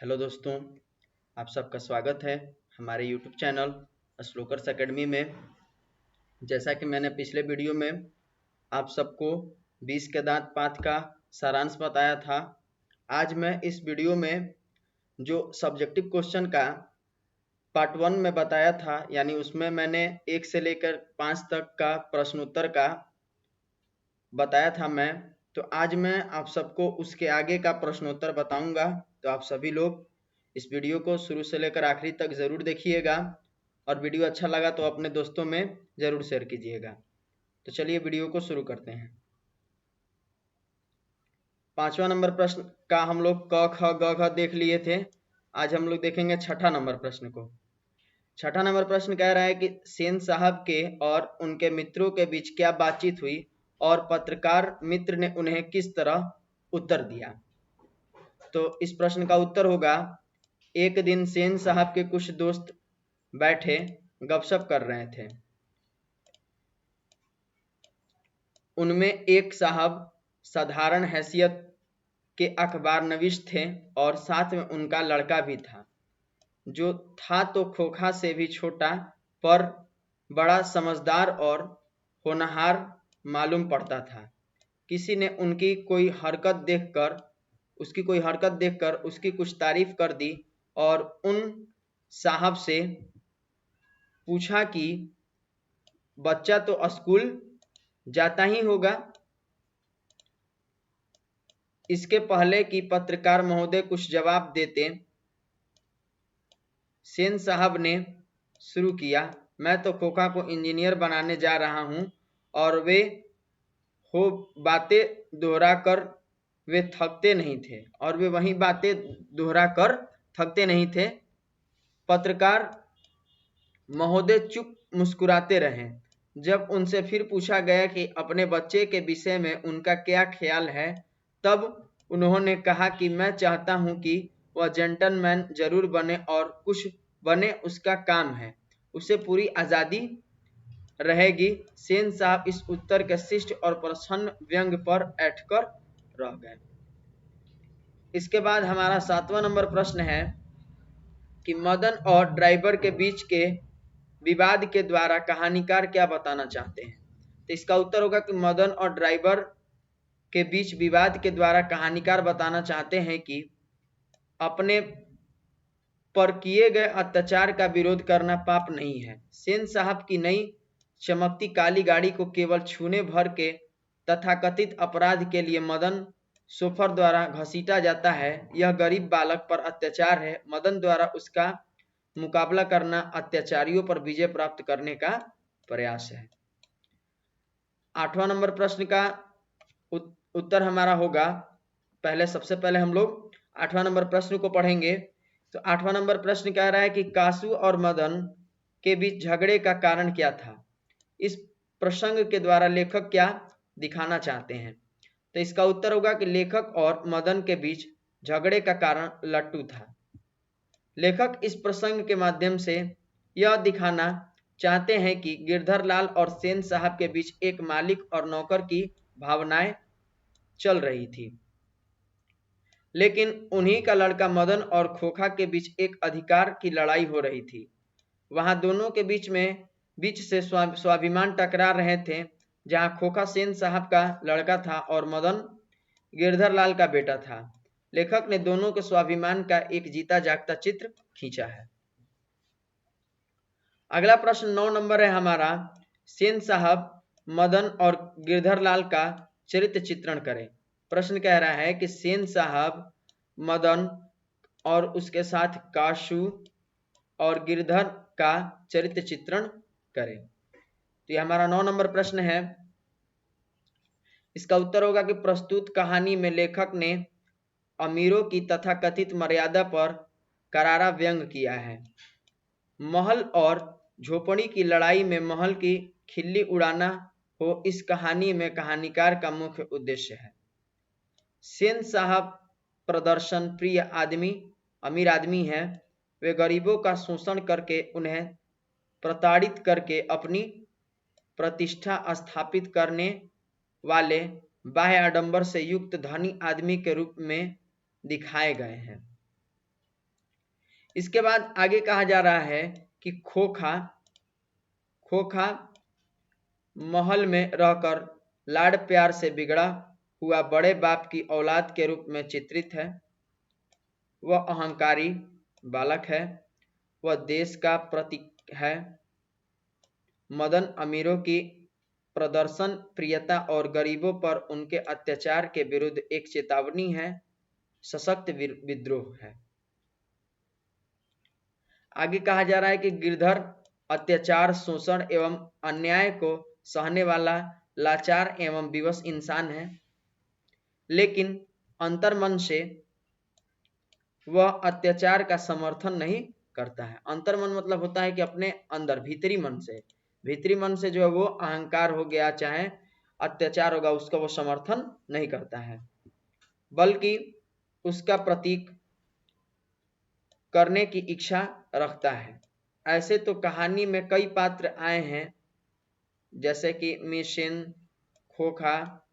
Hello दोस्तों, आप सबका स्वागत है हमारे यूट्यूब चैनल श्लोकर्स एकेडमी में। जैसा कि मैंने पिछले वीडियो में आप सबको 20 के दांत पाठ का सारांश बताया था, आज मैं इस वीडियो में जो सब्जेक्टिव क्वेश्चन का पार्ट 1 में बताया था, यानी उसमें मैंने 1 से लेकर 5 तक का प्रश्नोत्तर का बताया था तो आज मैं आप सबको उसके आगे का प्रश्नोत्तर बताऊंगा। तो आप सभी लोग इस वीडियो को शुरू से लेकर आखिरी तक ज़रूर देखिएगा और वीडियो अच्छा लगा तो अपने दोस्तों में ज़रूर शेयर कीजिएगा। तो चलिए वीडियो को शुरू करते हैं। 5वां नंबर प्रश्न का हम लोग क ख ग घ देख लिए थे। आज हम लोग देखेंगे 6ठा नंबर प्रश्न को। 6ठा नंबर प्रश्न कह रहा है कि सेन साहब के और उनके मित्रों के बीच क्या बातचीत हुई और पत्रकार मित्र ने उन्हें किस तरह उत्तर दिया। तो इस प्रश्न का उत्तर होगा, एक दिन सेन साहब के कुछ दोस्त बैठे गपशप कर रहे थे। उनमें एक साहब साधारण हैसियत के अखबार नवीश थे और साथ में उनका लड़का भी था, जो था तो खोखा से भी छोटा पर बड़ा समझदार और होनहार मालूम पड़ता था। किसी ने उसकी कोई हरकत देखकर उसकी कुछ तारीफ कर दी और उन साहब से पूछा कि बच्चा तो स्कूल जाता ही होगा। इसके पहले कि पत्रकार महोदय कुछ जवाब देते, सेन साहब ने शुरू किया, मैं तो खोखा को इंजीनियर बनाने जा रहा हूं और वे बातें दोहराकर थकते नहीं थे। पत्रकार महोदय चुप मुस्कुराते रहे। जब उनसे फिर पूछा गया कि अपने बच्चे के विषय में उनका क्या ख्याल है, तब उन्होंने कहा कि मैं चाहता हूं कि वह जेंटलमैन जरूर बने और कुछ बने उसका काम है, उसे पूरी आज़ादी रहेगी। सेन साहब इस उत्तर के शिष्ट और प्रसन्न व्यंग पर अटकर रह गए। इसके बाद हमारा 7वां नंबर प्रश्न है कि मदन और ड्राइवर के बीच के विवाद के द्वारा कहानीकार क्या बताना चाहते हैं। तो इसका उत्तर होगा कि मदन और ड्राइवर के बीच विवाद के द्वारा कहानीकार बताना चाहते हैं कि अपने पर किए गए अत्याचार का विरोध करना पाप नहीं है। सेन साहब की नई चमकती काली गाड़ी को केवल छूने भर के तथाकथित अपराध के लिए मदन शोफर द्वारा घसीटा जाता है। यह गरीब बालक पर अत्याचार है। मदन द्वारा उसका मुकाबला करना अत्याचारियों पर विजय प्राप्त करने का प्रयास है। 8वां नंबर प्रश्न का उत्तर हमारा होगा, सबसे पहले हम लोग 8वां नंबर प्रश्न को पढ़ेंगे। तो 8वां नंबर प्रश्न कह रहा है कि कासू और मदन के बीच झगड़े का कारण क्या था। इस प्रसंग के द्वारा लेखक क्या दिखाना चाहते हैं। तो इसका उत्तर होगा कि लेखक और मदन के बीच झगड़े का कारण लट्टू था। लेखक इस प्रसंग के माध्यम से यह दिखाना चाहते हैं कि गिरधर लाल और सेन साहब के बीच एक मालिक और नौकर की भावनाएं चल रही थी, लेकिन उन्हीं का लड़का मदन और खोखा के बीच एक अधिकार की लड़ाई हो रही थी। वहां दोनों के बीच से स्वाभिमान टकरा रहे थे। जहां खोखा सेन साहब का लड़का था और मदन गिरधर लाल का बेटा था। लेखक ने दोनों के स्वाभिमान का एक जीता जागता चित्र खींचा है। अगला प्रश्न 9 नंबर है हमारा, सेन साहब मदन और गिरधर लाल का चरित्र चित्रण करें। प्रश्न कह रहा है कि सेन साहब मदन और उसके साथ काशू और गिरधर का चरित्र चित्रण करें। तो ये हमारा 9 नंबर प्रश्न है। इसका उत्तर होगा कि प्रस्तुत कहानी में लेखक ने अमीरों की तथाकथित मर्यादा पर करारा व्यंग किया है। महल और झोपड़ी की लड़ाई में महल की खिल्ली उड़ाना हो इस कहानी में कहानीकार का मुख्य उद्देश्य है। सेन साहब प्रदर्शन प्रिय अमीर आदमी है। वे गरीबों का शोषण करके उन्हें प्रताड़ित करके अपनी प्रतिष्ठा स्थापित करने वाले बाह्य आडंबर से युक्त धनी आदमी के रूप में दिखाए गए हैं। इसके बाद आगे कहा जा रहा है कि खोखा महल में रहकर लाड प्यार से बिगड़ा हुआ बड़े बाप की औलाद के रूप में चित्रित है। वह अहंकारी बालक है, वह देश का प्रतीक है। मदन अमीरों की प्रदर्शन प्रियता और गरीबों पर उनके अत्याचार के विरुद्ध एक चेतावनी है, सशक्त विद्रोह है। आगे कहा जा रहा है कि गिरधर अत्याचार, शोषण एवं अन्याय को सहने वाला लाचार एवं विवश इंसान है, लेकिन अंतर्मन से वह अत्याचार का समर्थन नहीं करता है। अंतर्मन मतलब होता है कि अपने अंदर भीतरी मन से जो है वो अहंकार हो गया, चाहे अत्याचार होगा, उसका वो समर्थन नहीं करता है, बल्कि उसका प्रतीक करने की इच्छा रखता है। ऐसे तो कहानी में कई पात्र आए हैं, जैसे कि मिशन, खोखा,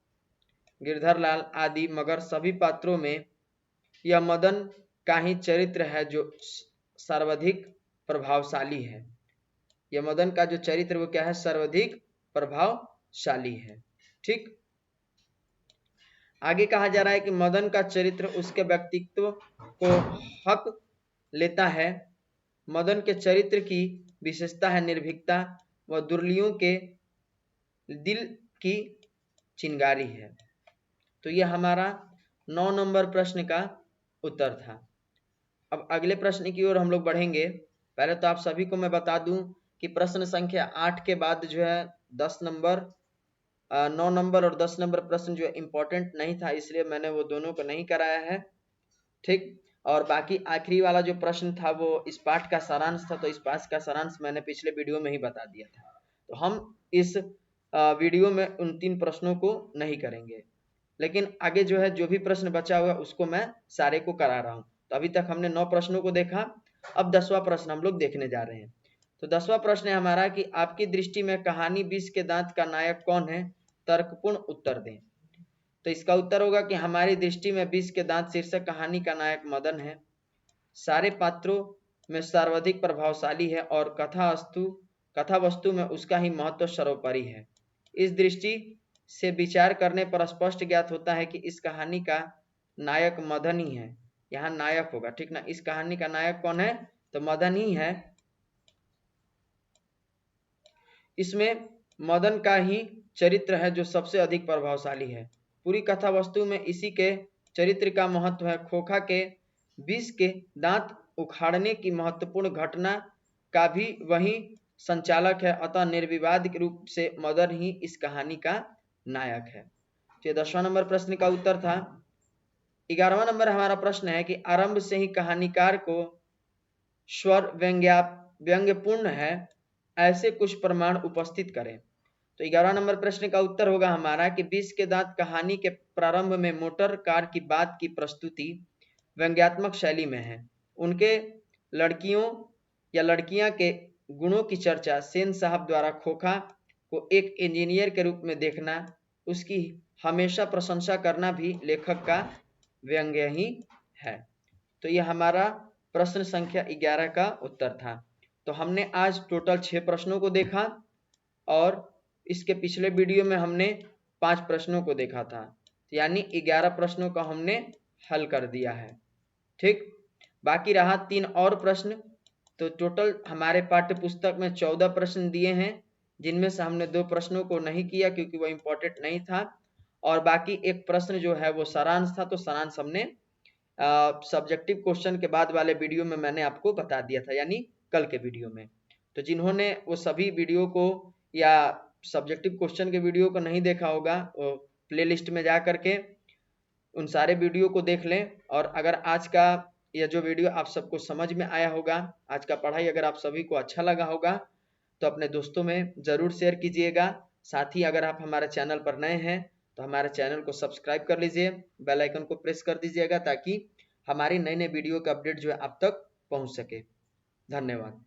गिरधरलाल आदि, मगर सभी पात्रों में यह मदन का ही चरित्र है जो सर्वाधिक प्रभावशाली है। यह मदन का जो चरित्र वो क्या है, सर्वाधिक प्रभावशाली है। ठीक, आगे कहा जा रहा है कि मदन का चरित्र उसके व्यक्तित्व को हक लेता है। मदन के चरित्र की विशेषता है निर्भीकता, वह दुर्लियों के दिल की चिंगारी है। तो यह हमारा 9 नंबर प्रश्न का उत्तर था। अब अगले प्रश्न की ओर हम लोग बढ़ेंगे। पहले तो आप सभी को मैं बता दूं कि प्रश्न संख्या 8 के बाद जो है 10 नंबर, 9 नंबर और 10 नंबर प्रश्न जो है इम्पोर्टेंट नहीं था, इसलिए मैंने वो दोनों को नहीं कराया है। ठीक, और बाकी आखिरी वाला जो प्रश्न था वो इस पाठ का सारांश था, तो इस पाठ का सारांश मैंने पिछले वीडियो में ही बता दिया था। तो हम इस वीडियो में उन 3 प्रश्नों को नहीं करेंगे, लेकिन आगे जो है जो भी प्रश्न बचा हुआ है उसको मैं सारे को करा रहा हूँ। तो अभी तक हमने 9 प्रश्नों को देखा, अब 10वां प्रश्न हम लोग देखने जा रहे हैं। तो 10वां प्रश्न है हमारा कि आपकी दृष्टि में कहानी 20 के दांत का नायक कौन है, तर्कपूर्ण उत्तर दें। तो इसका उत्तर होगा कि हमारी दृष्टि में 20 के दांत शीर्षक कहानी का नायक मदन है। सारे पात्रों में सर्वाधिक प्रभावशाली है और कथा वस्तु में उसका ही महत्व सर्वोपरि है। इस दृष्टि से विचार करने पर स्पष्ट ज्ञात होता है कि इस कहानी का नायक मदन ही है। यहाँ नायक होगा, ठीक ना। इस कहानी का नायक कौन है, तो मदन ही है। इसमें मदन का ही चरित्र है जो सबसे अधिक प्रभावशाली है। पूरी कथा वस्तु में इसी के चरित्र का महत्व है। खोखा के 20 के दांत उखाड़ने की महत्वपूर्ण घटना का भी वही संचालक है, अतः निर्विवाद के रूप से मदन ही इस कहानी का नायक है। तो 10वां नंबर प्रश्न का उत्तर था। 11वां नंबर हमारा प्रश्न है कि आरंभ से ही कहानीकार को स्वर व्यंग्यपूर्ण है, ऐसे कुछ प्रमाण उपस्थित करें। तो 11वां नंबर प्रश्न का उत्तर होगा हमारा कि 20 के दांत कहानी के प्रारंभ में मोटर कार की बात की प्रस्तुति व्यंग्यात्मक शैली में है। उनके लड़कियों या लड़कियां के गुणों की चर्चा सेन साहब द्वारा खोखा को एक इंजीनियर के रूप में देखना, उसकी हमेशा प्रशंसा करना भी लेखक का व्यंग्य ही है। तो यह हमारा प्रश्न संख्या 11 का उत्तर था। तो हमने आज टोटल 6 प्रश्नों को देखा और इसके पिछले वीडियो में हमने 5 प्रश्नों को देखा था, यानी 11 प्रश्नों का हमने हल कर दिया है। ठीक, बाकी रहा 3 और प्रश्न। तो टोटल हमारे पाठ्य पुस्तक में 14 प्रश्न दिए हैं, जिनमें से हमने 2 प्रश्नों को नहीं किया क्योंकि वो इम्पोर्टेंट नहीं था, और बाकी एक प्रश्न जो है वो सारांश था। तो सारांश हमने सब्जेक्टिव क्वेश्चन के बाद वाले वीडियो में मैंने आपको बता दिया था, यानी कल के वीडियो में। तो जिन्होंने वो सभी वीडियो को या सब्जेक्टिव क्वेश्चन के वीडियो को नहीं देखा होगा, वो प्लेलिस्ट में जा करके उन सारे वीडियो को देख लें। और अगर आज का यह जो वीडियो आप सबको समझ में आया होगा, आज का पढ़ाई अगर आप सभी को अच्छा लगा होगा, तो अपने दोस्तों में ज़रूर शेयर कीजिएगा। साथ ही अगर आप हमारे चैनल पर नए हैं तो हमारे चैनल को सब्सक्राइब कर लीजिए, बेल आइकन को प्रेस कर दीजिएगा, ताकि हमारी नई नई वीडियो का अपडेट जो है आप तक पहुंच सके। धन्यवाद।